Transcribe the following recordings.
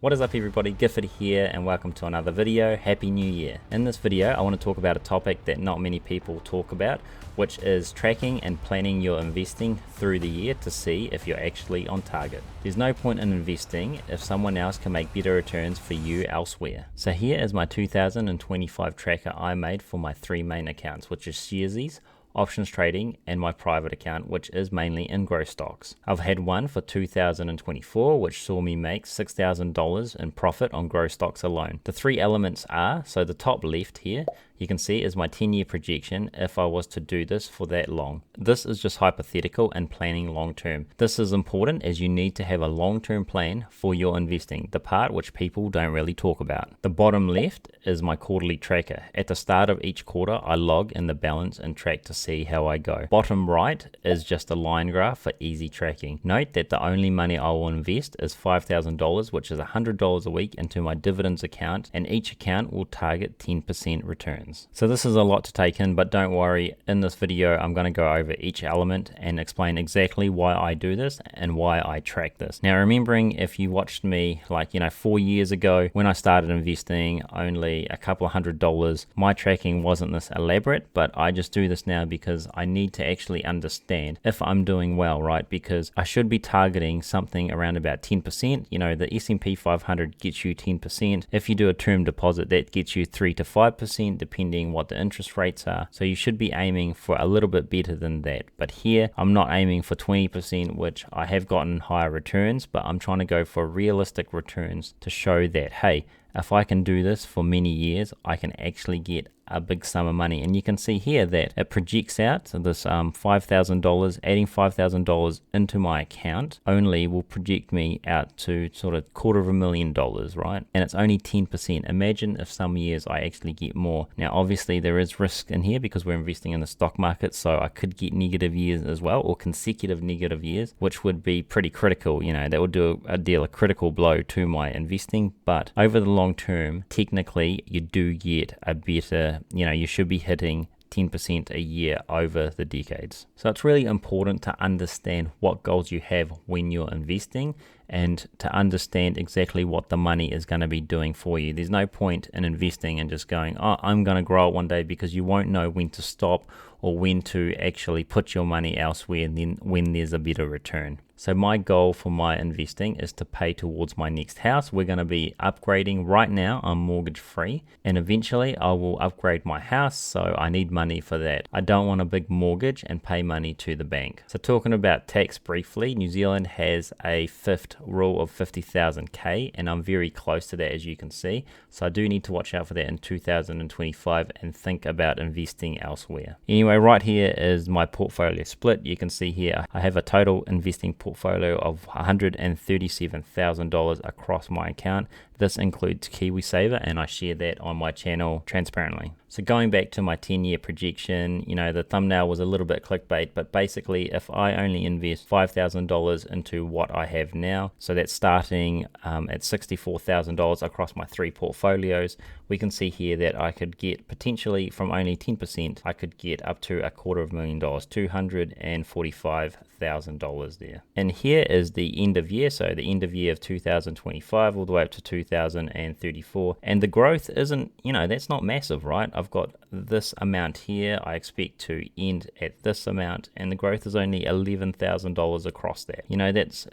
What is up everybody, Gifford here and welcome to another video. Happy New Year. In this video I want to talk about a topic that not many people talk about, which is tracking and planning your investing through the year to see if you're actually on target. There's no point in investing if someone else can make better returns for you elsewhere. So here is my 2025 tracker I made for my three main accounts, which is Sharesies, options trading, and my private account, which is mainly in growth stocks. I've had one for 2024 which saw me make $6,000 in profit on growth stocks alone. The three elements are, so the top left here you can see is my 10-year projection if I was to do this for that long. This is just hypothetical and planning long term. This is important as you need to have a long-term plan for your investing, the part which people don't really talk about. The bottom left is my quarterly tracker. At the start of each quarter I log in the balance and track to see how I go. Bottom right is just a line graph for easy tracking. Note that the only money I will invest is $5,000, which is $100 a week, into my dividends account, and each account will target 10% returns. So this is a lot to take in, but don't worry, in this video I'm going to go over each element and explain exactly why I do this and why I track this. Now remembering, if you watched me 4 years ago when I started investing only a couple of $100, my tracking wasn't this elaborate, but I just do this now because I need to actually understand if I'm doing well, right? Because I should be targeting something around about 10%. The S&P 500 gets you 10%. If you do a term deposit, that gets you 3 to 5%, depending what the interest rates are. So you should be aiming for a little bit better than that. But here I'm not aiming for 20%, which I have gotten higher returns, but I'm trying to go for realistic returns to show that, hey, if I can do this for many years, I can actually get a big sum of money. And you can see here that it projects out, so this $5,000, adding $5,000 into my account only will project me out to sort of $250,000, right? And it's only 10%. Imagine if some years I actually get more. Now obviously there is risk in here because we're investing in the stock market, so I could get negative years as well, or consecutive negative years, which would be pretty critical. That would deal a critical blow to my investing. But over the long term, technically you do get a better, you should be hitting 10% a year over the decades. So it's really important to understand what goals you have when you're investing and to understand exactly what the money is going to be doing for you. There's no point in investing and just going, oh, I'm going to grow it one day, because you won't know when to stop or when to actually put your money elsewhere and then when there's a better return. So my goal for my investing is to pay towards my next house. We're going to be upgrading. Right now I'm mortgage free, and eventually I will upgrade my house, so I need money for that. I don't want a big mortgage and pay money to the bank. So talking about tax briefly, New Zealand has a fifth rule of 50,000 and I'm very close to that, as you can see. So I do need to watch out for that in 2025 and think about investing elsewhere. Anyway, right here is my portfolio split. You can see here I have a total investing portfolio of $137,000 across my account. This includes KiwiSaver, and I share that on my channel transparently. So going back to my 10-year projection, the thumbnail was a little bit clickbait, but basically if I only invest $5,000 into what I have now, so that's starting at $64,000 across my three portfolios, we can see here that I could get potentially from only 10%, I could get up to $250,000, $245,000 there. And here is the end of year, so the end of year of 2025 all the way up to 2034, and the growth isn't, that's not massive, right? I've got this amount here, I expect to end at this amount, and the growth is only $11,000 across that.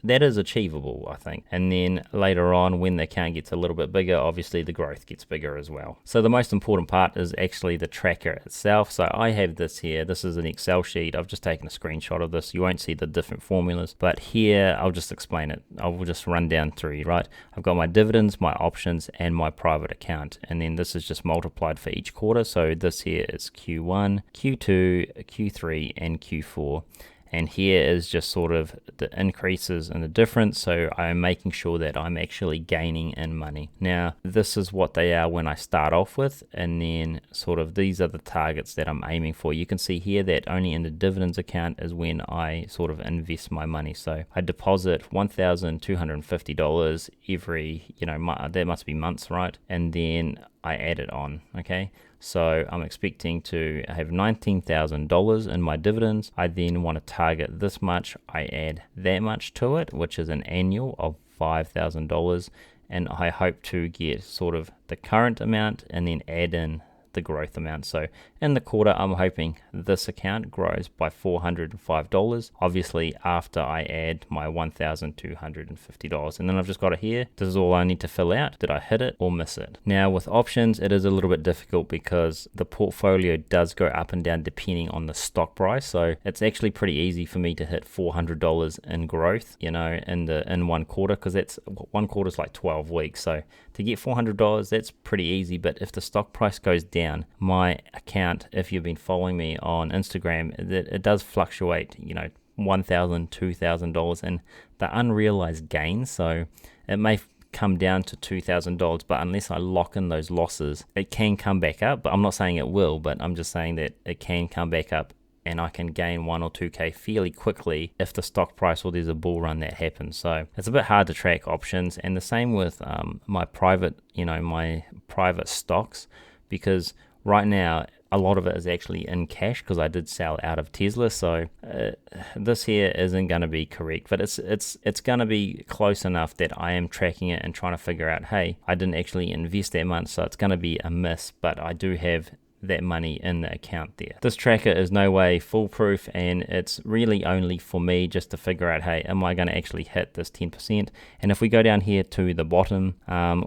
That is achievable, I think. And then later on, when the account gets a little bit bigger, obviously the growth gets bigger as well. So the most important part is actually the tracker itself. So I have this here, this is an Excel sheet. I've just taken a screenshot of this. You won't see the different formulas, but here I'll just explain it. I will just run down through, right? I've got my dividends, my options, and my private account, and then this is just multiplied for each quarter. So this here is Q1, Q2, Q3, and Q4. And here is just sort of the increases and the difference, so I'm making sure that I'm actually gaining in money. Now this is what they are when I start off with, and then sort of these are the targets that I'm aiming for. You can see here that only in the dividends account is when I sort of invest my money. So I deposit $1,250 every, that must be months, right? And then I add it on, okay? So I'm expecting to have $19,000 in my dividends. I then want to target this much. I add that much to it, which is an annual of $5,000. and I hope to get sort of the current amount and then add in the growth amount. So in the quarter, I'm hoping this account grows by $405, obviously after I add my $1,250, and then I've just got it here. This is all I need to fill out. Did I hit it or miss it? Now with options, it is a little bit difficult because the portfolio does go up and down depending on the stock price. So it's actually pretty easy for me to hit $400 in growth, you know, in one quarter, because that's one quarter is like 12 weeks. So to get $400, that's pretty easy. But if the stock price goes down, my account, if you've been following me on Instagram, it does fluctuate, you know, $1,000, $2,000 in the unrealized gains. So it may come down to $2,000, but unless I lock in those losses, it can come back up. But I'm not saying it will, but I'm just saying that it can come back up and I can gain 1 or 2K fairly quickly if the stock price or there's a bull run that happens. So it's a bit hard to track options, and the same with my private stocks, because right now a lot of it is actually in cash because I did sell out of Tesla. So this here isn't going to be correct, but it's going to be close enough that I am tracking it and trying to figure out, hey, I didn't actually invest that month, so it's going to be a miss, but I do have that money in the account there. This tracker is no way foolproof, and it's really only for me just to figure out, hey, am I going to actually hit this 10%? And if we go down here to the bottom,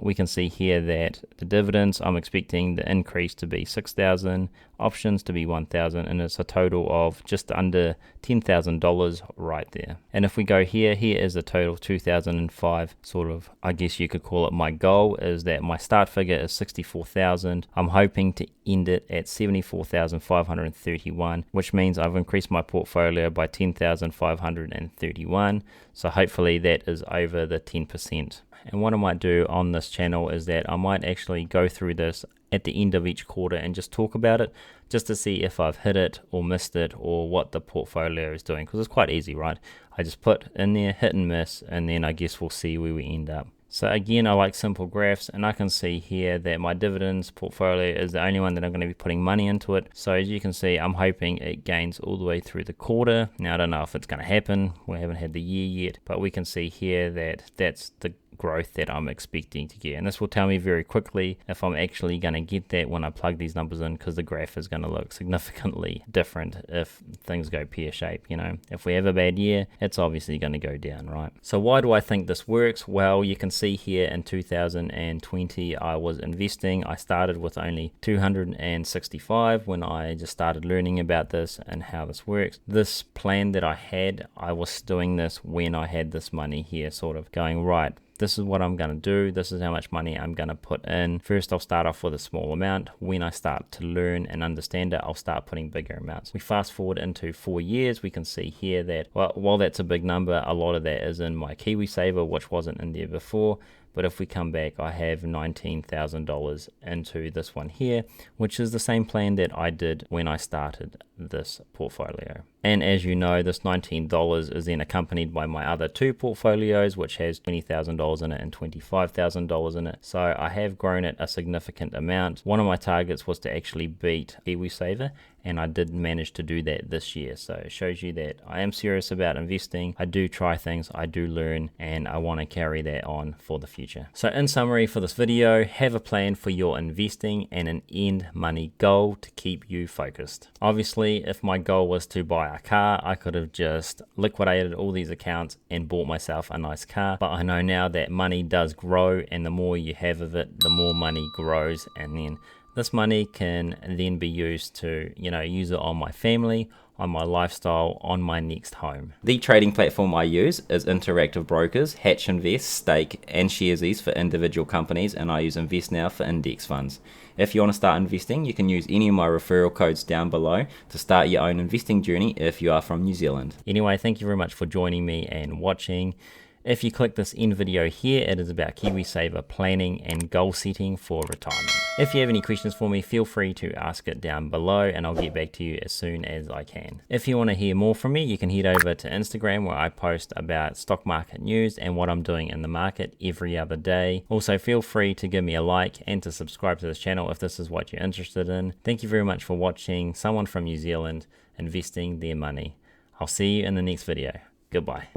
we can see here that the dividends, I'm expecting the increase to be 6,000, options to be 1,000, and it's a total of just under $10,000 right there. And if we go here is a total of 2005, sort of, I guess you could call it my goal, is that my start figure is 64,000. I'm hoping to end it at 74,531, which means I've increased my portfolio by 10,531. So hopefully that is over the 10%. And what I might do on this channel is that I might actually go through this at the end of each quarter and just talk about it, just to see if I've hit it or missed it or what the portfolio is doing, because it's quite easy, right? I just put in there hit and miss, and then I guess we'll see where we end up. So again, I like simple graphs, and I can see here that my dividends portfolio is the only one that I'm going to be putting money into it. So as you can see, I'm hoping it gains all the way through the quarter. Now I don't know if it's going to happen. We haven't had the year yet, but we can see here that that's the growth that I'm expecting to get, and this will tell me very quickly if I'm actually going to get that when I plug these numbers in, because the graph is going to look significantly different if things go pear-shaped. You know, if we have a bad year, it's obviously going to go down, right? So why do I think this works? Well, you can see here in 2020 I was investing. I started with only 265 when I just started learning about this and how this works. This plan that I had, I was doing this when I had this money here, sort of going, right, this is what I'm going to do. This is how much money I'm going to put in. First, I'll start off with a small amount. When I start to learn and understand it, I'll start putting bigger amounts. We fast forward into 4 years. We can see here that, well, while that's a big number, a lot of that is in my KiwiSaver, which wasn't in there before. But if we come back, I have $19,000 into this one here, which is the same plan that I did when I started this portfolio. And as you know, this $19 is then accompanied by my other 2 portfolios, which has $20,000 in it and $25,000 in it. So I have grown it a significant amount. One of my targets was to actually beat KiwiSaver, and I did manage to do that this year. So it shows you that I am serious about investing. I do try things, I do learn, and I want to carry that on for the future. So in summary for this video, have a plan for your investing and an end money goal to keep you focused. Obviously, if my goal was to buy a car, I could have just liquidated all these accounts and bought myself a nice car. But I know now that money does grow, and the more you have of it, the more money grows, and then this money can then be used to, use it on my family, on my lifestyle, on my next home. The trading platform I use is Interactive Brokers, Hatch Invest, Stake, and Sharesies for individual companies, and I use InvestNow for index funds. If you want to start investing, you can use any of my referral codes down below to start your own investing journey if you are from New Zealand. Anyway, thank you very much for joining me and watching. If you click this end video here, it is about KiwiSaver planning and goal setting for retirement. If you have any questions for me, feel free to ask it down below and I'll get back to you as soon as I can. If you want to hear more from me, you can head over to Instagram, where I post about stock market news and what I'm doing in the market every other day. Also, feel free to give me a like and to subscribe to this channel if this is what you're interested in. Thank you very much for watching. Someone from New Zealand investing their money. I'll see you in the next video. Goodbye.